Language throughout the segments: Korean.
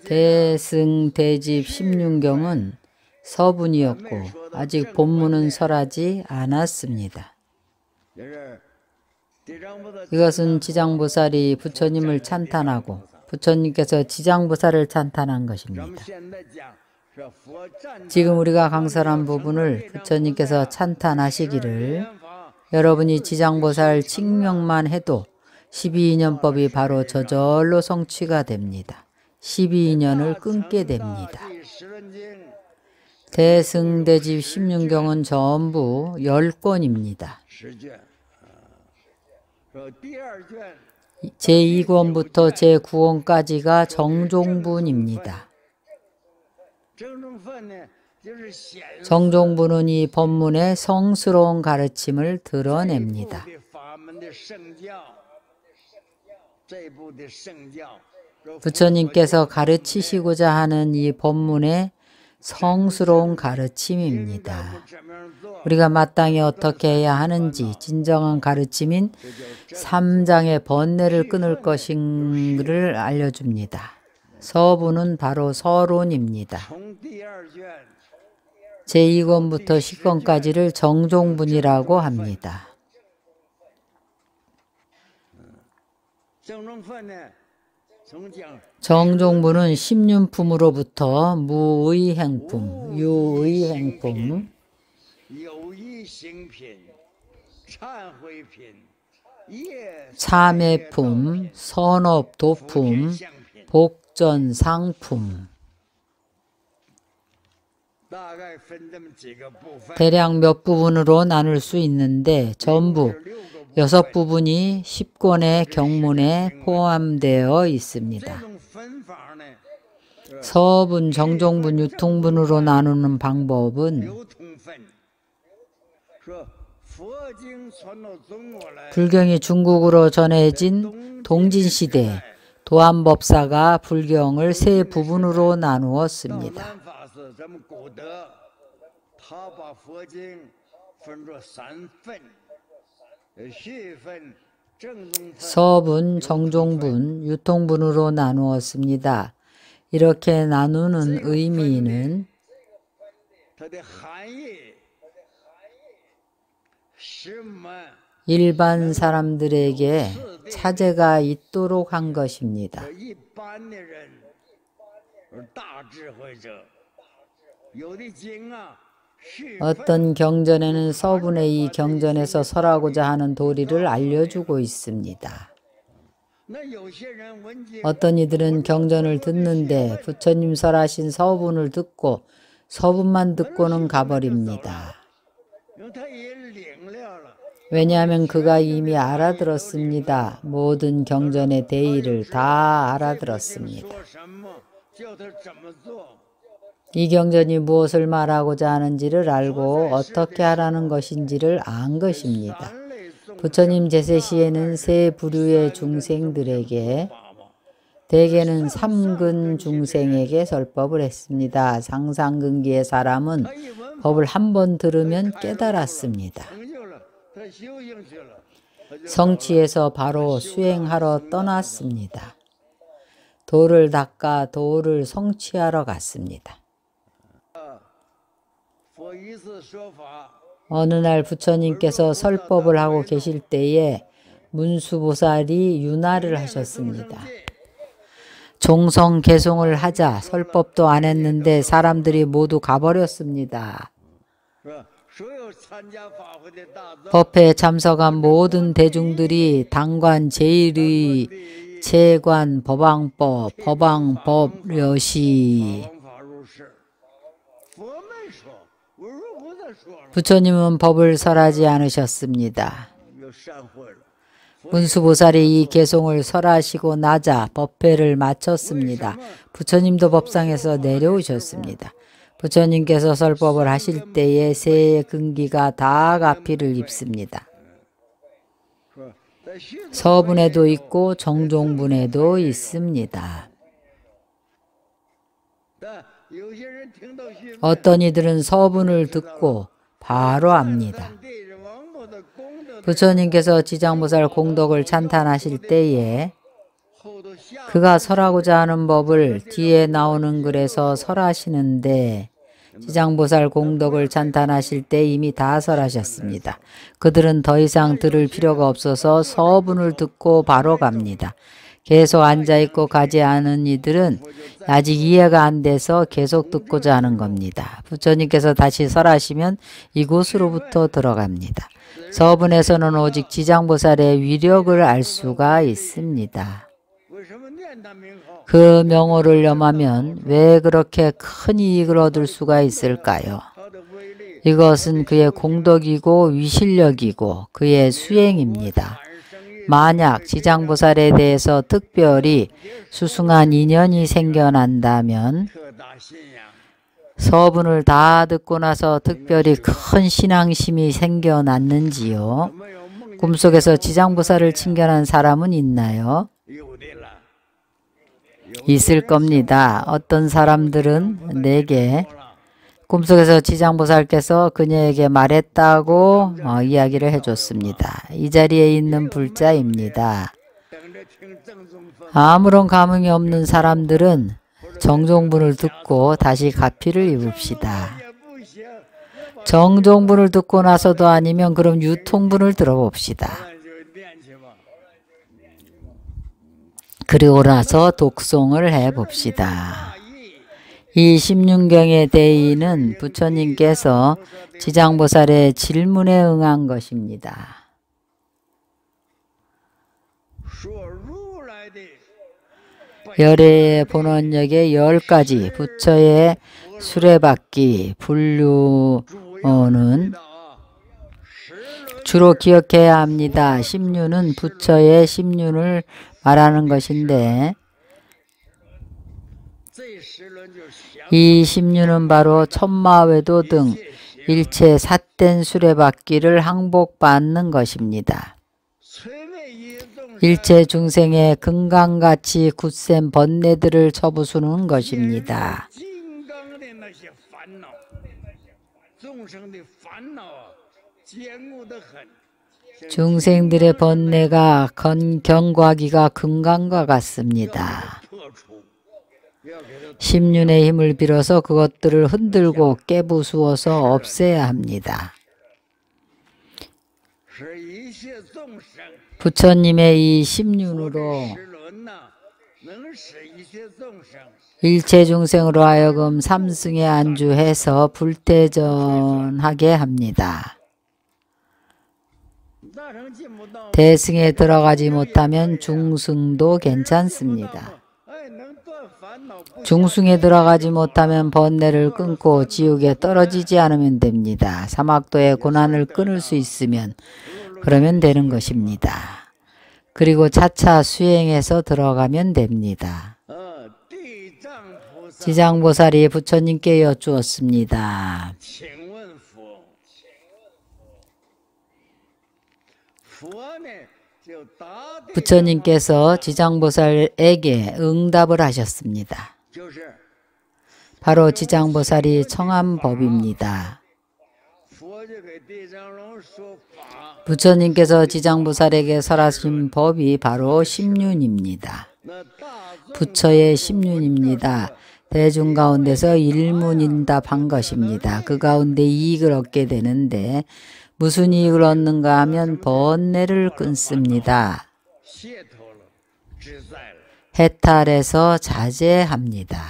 대승대집 16경은 서분이었고 아직 본문은 설하지 않았습니다. 이것은 지장보살이 부처님을 찬탄하고 부처님께서 지장보살을 찬탄한 것입니다. 지금 우리가 강설한 부분을 부처님께서 찬탄하시기를 여러분이 지장보살 칭명만 해도 12인연법이 바로 저절로 성취가 됩니다. 12인연을 끊게 됩니다. 대승대집 16경은 전부 10권입니다. 제2권부터 제9권까지가 정종분입니다. 정종분은 이 법문의 성스러운 가르침을 드러냅니다. 부처님께서 가르치시고자 하는 이 법문의 성스러운 가르침입니다. 우리가 마땅히 어떻게 해야 하는지 진정한 가르침인 3장의 번뇌를 끊을 것인를 알려줍니다. 서부는 바로 서론입니다. 제2권부터 10권까지를 정종분이라고 합니다. 정종분은 십륜품으로부터 무의행품, 유의행품, 참회품, 선업도품, 복전상품 대략 몇 부분으로 나눌 수 있는데 전부 6부분이 10권의 경문에 포함되어 있습니다. 서분, 정종분, 유통분으로 나누는 방법은 불경이 중국으로 전해진 동진시대 도안법사가 불경을 3부분으로 나누었습니다. 서분, 정종분, 유통분으로 나누었습니다. 이렇게 나누는 의미는 일반 사람들에게 차제가 있도록 한 것입니다. 어떤 경전에는 서분의 이 경전에서 설하고자 하는 도리를 알려주고 있습니다. 어떤 이들은 경전을 듣는데 부처님 설하신 서분을 듣고 서분만 듣고는 가버립니다. 왜냐하면 그가 이미 알아들었습니다. 모든 경전의 대의를 다 알아들었습니다. 이 경전이 무엇을 말하고자 하는지를 알고 어떻게 하라는 것인지를 안 것입니다. 부처님 제세시에는 3부류의 중생들에게 대개는 3근 중생에게 설법을 했습니다. 상상근기의 사람은 법을 한 번 들으면 깨달았습니다. 성취해서 바로 수행하러 떠났습니다. 도를 닦아 도를 성취하러 갔습니다. 어느 날 부처님께서 설법을 하고 계실 때에 문수보살이 윤화를 하셨습니다. 종성 개송을 하자 설법도 안 했는데 사람들이 모두 가버렸습니다. 법회에 참석한 모든 대중들이 당관 제일의 채관 법왕법, 법왕법려시 부처님은 법을 설하지 않으셨습니다. 문수보살이 이 개송을 설하시고 나자 법회를 마쳤습니다. 부처님도 법상에서 내려오셨습니다. 부처님께서 설법을 하실 때에 세 근기가 다 가피를 입습니다. 서분에도 있고 정종분에도 있습니다. 어떤 이들은 서분을 듣고 바로 압니다. 부처님께서 지장보살 공덕을 찬탄하실 때에 그가 설하고자 하는 법을 뒤에 나오는 글에서 설하시는데 지장보살 공덕을 찬탄하실 때 이미 다 설하셨습니다. 그들은 더 이상 들을 필요가 없어서 서분을 듣고 바로 갑니다. 계속 앉아있고 가지 않은 이들은 아직 이해가 안 돼서 계속 듣고자 하는 겁니다. 부처님께서 다시 설하시면 이곳으로부터 들어갑니다. 서분에서는 오직 지장보살의 위력을 알 수가 있습니다. 그 명호를 염하면 왜 그렇게 큰 이익을 얻을 수가 있을까요? 이것은 그의 공덕이고 위실력이고 그의 수행입니다. 만약 지장보살에 대해서 특별히 수승한 인연이 생겨난다면 서분을 다 듣고 나서 특별히 큰 신앙심이 생겨났는지요? 꿈속에서 지장보살을 칭견한 사람은 있나요? 있을 겁니다. 어떤 사람들은 내게 꿈속에서 지장보살께서 그녀에게 말했다고 이야기를 해줬습니다. 이 자리에 있는 불자입니다. 아무런 감흥이 없는 사람들은 정종분을 듣고 다시 가피를 입읍시다. 정종분을 듣고 나서도 아니면 그럼 유통분을 들어봅시다. 그리고 나서 독송을 해봅시다. 이 16경의 대의는 부처님께서 지장보살의 질문에 응한 것입니다. 열애의 본원역의 10가지 부처의 수레바퀴 분류는 주로 기억해야 합니다. 심륜은 부처의 심륜을 말하는 것인데 이 심륜은 바로 천마외도 등 일체 삿된 수레바퀴를 항복받는 것입니다. 일체 중생의 금강같이 굳센 번뇌들을 쳐부수는 것입니다. 중생들의 번뇌가 견과기가 금강과 같습니다. 심륜의 힘을 빌어서 그것들을 흔들고 깨부수어서 없애야 합니다. 부처님의 이 심륜으로 일체 중생으로 하여금 삼승에 안주해서 불태전하게 합니다. 대승에 들어가지 못하면 중승도 괜찮습니다. 중승에 들어가지 못하면 번뇌를 끊고 지옥에 떨어지지 않으면 됩니다. 사막도의 고난을 끊을 수 있으면 그러면 되는 것입니다. 그리고 차차 수행해서 들어가면 됩니다. 지장보살이 부처님께 여쭈었습니다. 부처님께서 지장보살에게 응답을 하셨습니다. 바로 지장보살이 청한 법입니다. 부처님께서 지장보살에게 설하신 법이 바로 심륜입니다. 부처의 심륜입니다. 대중 가운데서 일문일답한 것입니다. 그 가운데 이익을 얻게 되는데 무슨 이익을 얻는가 하면 번뇌를 끊습니다. 해탈해서 자제합니다.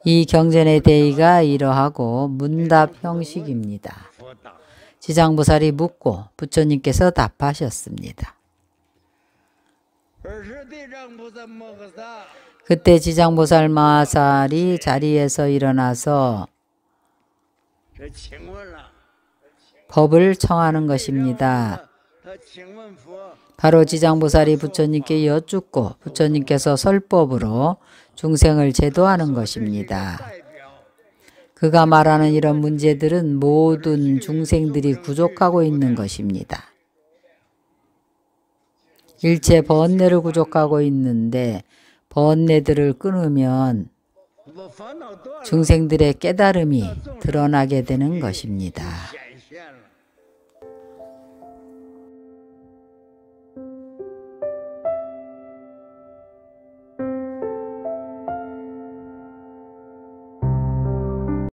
이 경전의 대의가 이러하고 문답 형식입니다. 지장보살이 묻고 부처님께서 답하셨습니다. 그때 지장보살 마하살이 자리에서 일어나서 법을 청하는 것입니다. 바로 지장보살이 부처님께 여쭙고 부처님께서 설법으로 중생을 제도하는 것입니다. 그가 말하는 이런 문제들은 모든 중생들이 구족하고 있는 것입니다. 일체 번뇌를 구족하고 있는데 번뇌들을 끊으면 중생들의 깨달음이 드러나게 되는 것입니다.